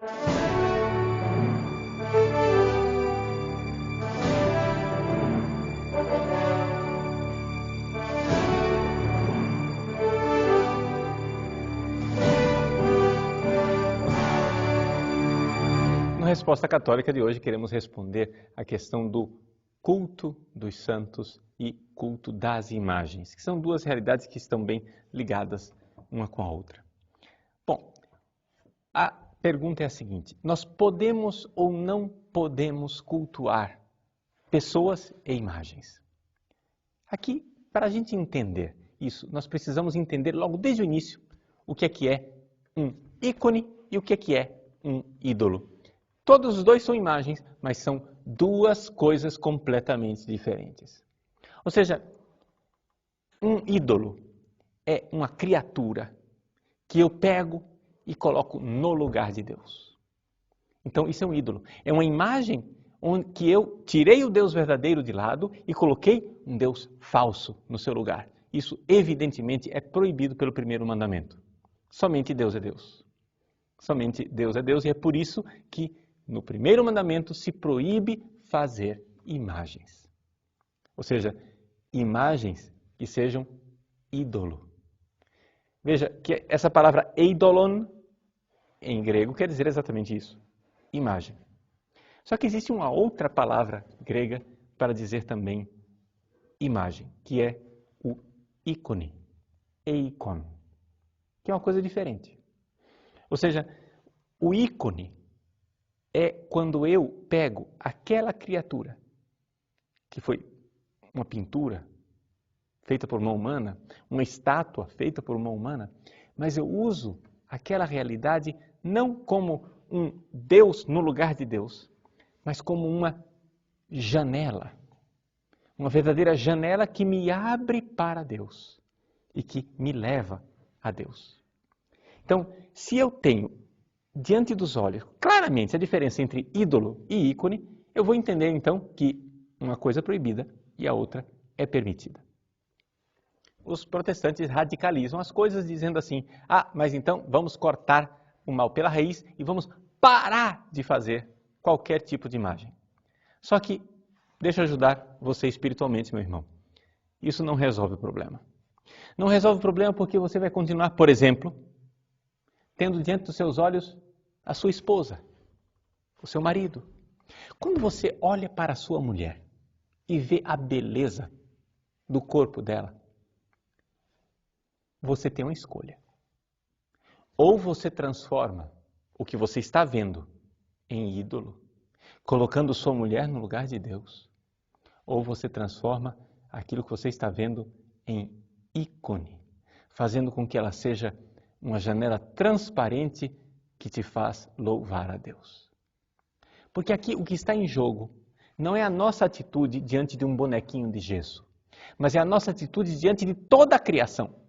Na Resposta Católica de hoje, queremos responder a questão do culto dos santos e culto das imagens, que são duas realidades que estão bem ligadas uma com a outra. Bom, a pergunta é a seguinte: nós podemos ou não podemos cultuar pessoas e imagens? Aqui, para a gente entender isso, nós precisamos entender logo desde o início o que é um ícone e o que é um ídolo. Todos os dois são imagens, mas são duas coisas completamente diferentes. Ou seja, um ídolo é uma criatura que eu pego e coloco no lugar de Deus. Então, isso é um ídolo. É uma imagem onde que eu tirei o Deus verdadeiro de lado e coloquei um Deus falso no seu lugar. Isso, evidentemente, é proibido pelo primeiro mandamento. Somente Deus é Deus. Somente Deus é Deus, e é por isso que no primeiro mandamento se proíbe fazer imagens. Ou seja, imagens que sejam ídolo. Veja que essa palavra eidolon, em grego, quer dizer exatamente isso, imagem. Só que existe uma outra palavra grega para dizer também imagem, que é o ícone, eikon, que é uma coisa diferente. Ou seja, o ícone é quando eu pego aquela criatura, que foi uma pintura feita por mão humana, uma estátua feita por mão humana, mas eu uso aquela realidade não como um Deus no lugar de Deus, mas como uma janela, uma verdadeira janela que me abre para Deus e que me leva a Deus. Então, se eu tenho diante dos olhos claramente a diferença entre ídolo e ícone, eu vou entender então que uma coisa é proibida e a outra é permitida. Os protestantes radicalizam as coisas dizendo assim: mas então vamos cortar o mal pela raiz e vamos parar de fazer qualquer tipo de imagem. Só que, deixa eu ajudar você espiritualmente, meu irmão. Isso não resolve o problema. Não resolve o problema porque você vai continuar, por exemplo, tendo diante dos seus olhos a sua esposa, o seu marido. Quando você olha para a sua mulher e vê a beleza do corpo dela, você tem uma escolha. Ou você transforma o que você está vendo em ídolo, colocando sua mulher no lugar de Deus, ou você transforma aquilo que você está vendo em ícone, fazendo com que ela seja uma janela transparente que te faz louvar a Deus. Porque aqui o que está em jogo não é a nossa atitude diante de um bonequinho de gesso, mas é a nossa atitude diante de toda a criação.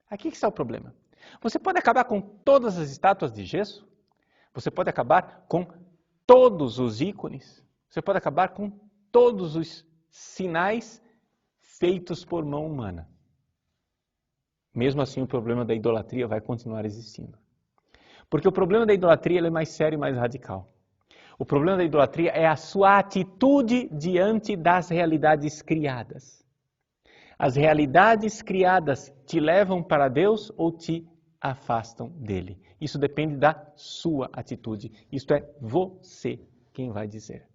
Aqui que está o problema. Você pode acabar com todas as estátuas de gesso, você pode acabar com todos os ícones, você pode acabar com todos os sinais feitos por mão humana. Mesmo assim, o problema da idolatria vai continuar existindo. Porque o problema da idolatria ele é mais sério e mais radical. O problema da idolatria é a sua atitude diante das realidades criadas. As realidades criadas te levam para Deus ou te afastam dele. Isso depende da sua atitude. Isto é você quem vai dizer.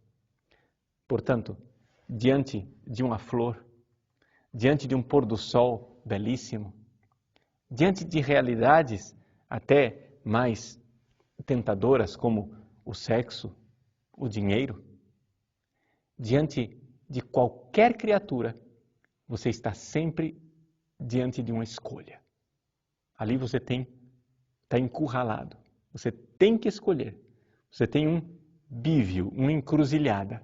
Portanto, diante de uma flor, diante de um pôr do sol belíssimo, diante de realidades até mais tentadoras como o sexo, o dinheiro, diante de qualquer criatura, você está sempre diante de uma escolha. Ali você está encurralado. Você tem que escolher. Você tem um bívio, uma encruzilhada.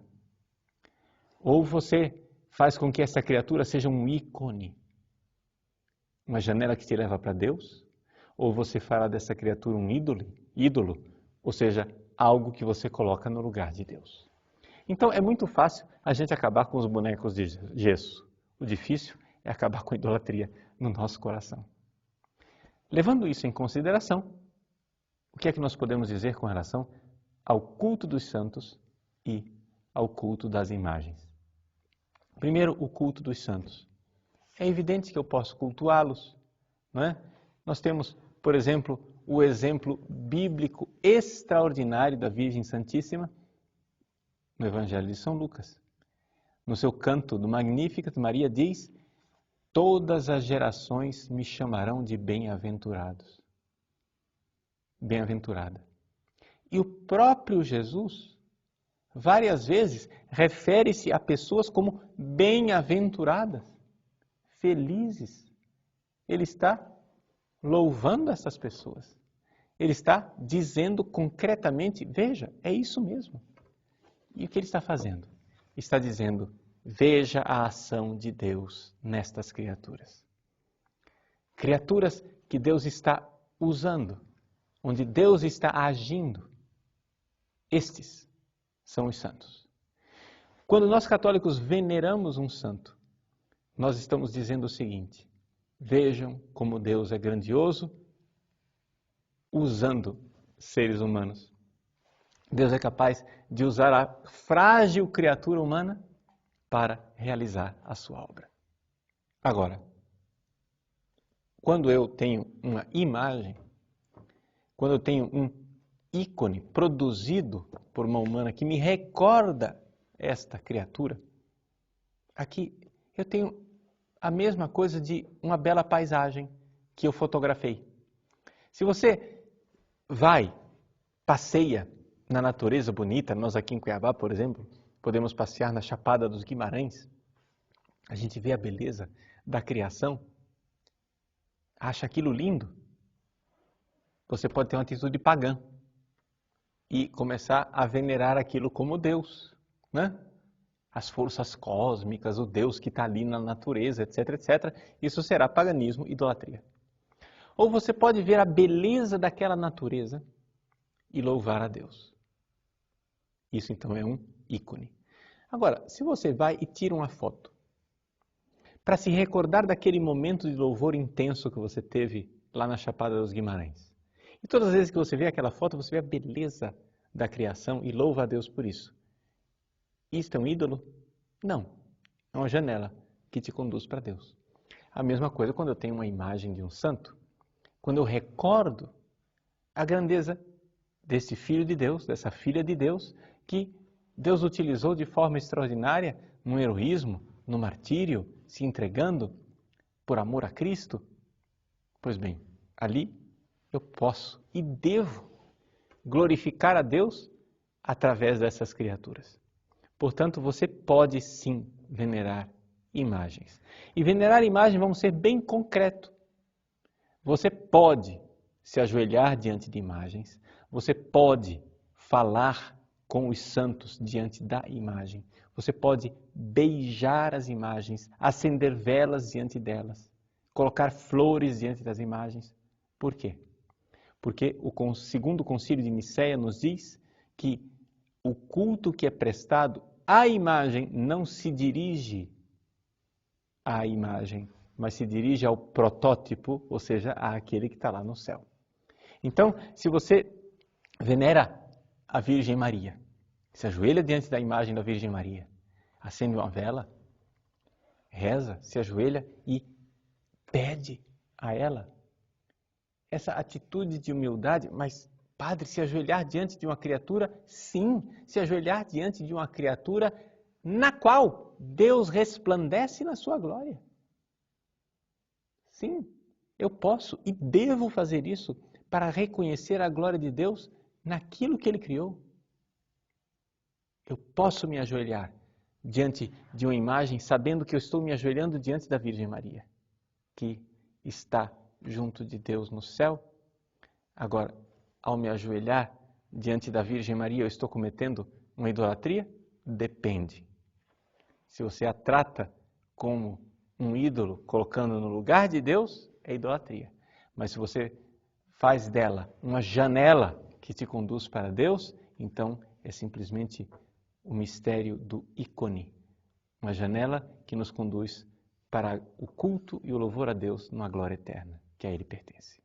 Ou você faz com que essa criatura seja um ícone, uma janela que te leva para Deus, ou você fará dessa criatura um ídolo, ou seja, algo que você coloca no lugar de Deus. Então é muito fácil a gente acabar com os bonecos de gesso. O difícil é acabar com a idolatria no nosso coração. Levando isso em consideração, o que é que nós podemos dizer com relação ao culto dos santos e ao culto das imagens? Primeiro, o culto dos santos. É evidente que eu posso cultuá-los, não é? Nós temos, por exemplo, o exemplo bíblico extraordinário da Virgem Santíssima no Evangelho de São Lucas. No seu canto do Magnificat, Maria diz: todas as gerações me chamarão de bem-aventurados. Bem-aventurada. E o próprio Jesus, várias vezes, refere-se a pessoas como bem-aventuradas, felizes. Ele está louvando essas pessoas. Ele está dizendo concretamente, veja, é isso mesmo. E o que ele está fazendo? Está dizendo, veja a ação de Deus nestas criaturas. Criaturas que Deus está usando, onde Deus está agindo. Estes são os santos. Quando nós católicos veneramos um santo, nós estamos dizendo o seguinte: vejam como Deus é grandioso usando seres humanos. Deus é capaz de usar a frágil criatura humana para realizar a sua obra. Agora, quando eu tenho uma imagem, quando eu tenho um ícone produzido por uma humana que me recorda esta criatura, aqui eu tenho a mesma coisa de uma bela paisagem que eu fotografei. Se você vai, passeia na natureza bonita, nós aqui em Cuiabá, por exemplo, podemos passear na Chapada dos Guimarães, a gente vê a beleza da criação, acha aquilo lindo, você pode ter uma atitude pagã e começar a venerar aquilo como Deus, né? As forças cósmicas, o Deus que está ali na natureza, etc, etc. Isso será paganismo, idolatria. Ou você pode ver a beleza daquela natureza e louvar a Deus. Isso então é um ícone. Agora, se você vai e tira uma foto para se recordar daquele momento de louvor intenso que você teve lá na Chapada dos Guimarães, e todas as vezes que você vê aquela foto, você vê a beleza da criação e louva a Deus por isso. Isto é um ídolo? Não. É uma janela que te conduz para Deus. A mesma coisa quando eu tenho uma imagem de um santo, quando eu recordo a grandeza desse filho de Deus, dessa filha de Deus, que Deus utilizou de forma extraordinária no heroísmo, no martírio, se entregando por amor a Cristo. Pois bem, ali eu posso e devo glorificar a Deus através dessas criaturas. Portanto, você pode sim venerar imagens. E venerar imagens, vamos ser bem concreto. Você pode se ajoelhar diante de imagens, você pode falar com os santos diante da imagem, você pode beijar as imagens, acender velas diante delas, colocar flores diante das imagens. Por quê? Porque o segundo concílio de Nicéia nos diz que o culto que é prestado à imagem não se dirige à imagem, mas se dirige ao protótipo, ou seja, àquele que está lá no céu. Então, se você venera a Virgem Maria, se ajoelha diante da imagem da Virgem Maria, acende uma vela, reza, se ajoelha e pede a ela essa atitude de humildade, mas, padre, se ajoelhar diante de uma criatura, sim, se ajoelhar diante de uma criatura na qual Deus resplandece na sua glória. Sim, eu posso e devo fazer isso para reconhecer a glória de Deus naquilo que Ele criou. Eu posso me ajoelhar diante de uma imagem sabendo que eu estou me ajoelhando diante da Virgem Maria, que está junto de Deus no céu. Agora, ao me ajoelhar diante da Virgem Maria, eu estou cometendo uma idolatria? Depende. Se você a trata como um ídolo, colocando no lugar de Deus, é idolatria. Mas se você faz dela uma janela que te conduz para Deus, então é simplesmente o mistério do ícone. Uma janela que nos conduz para o culto e o louvor a Deus numa glória eterna, que a Ele pertence.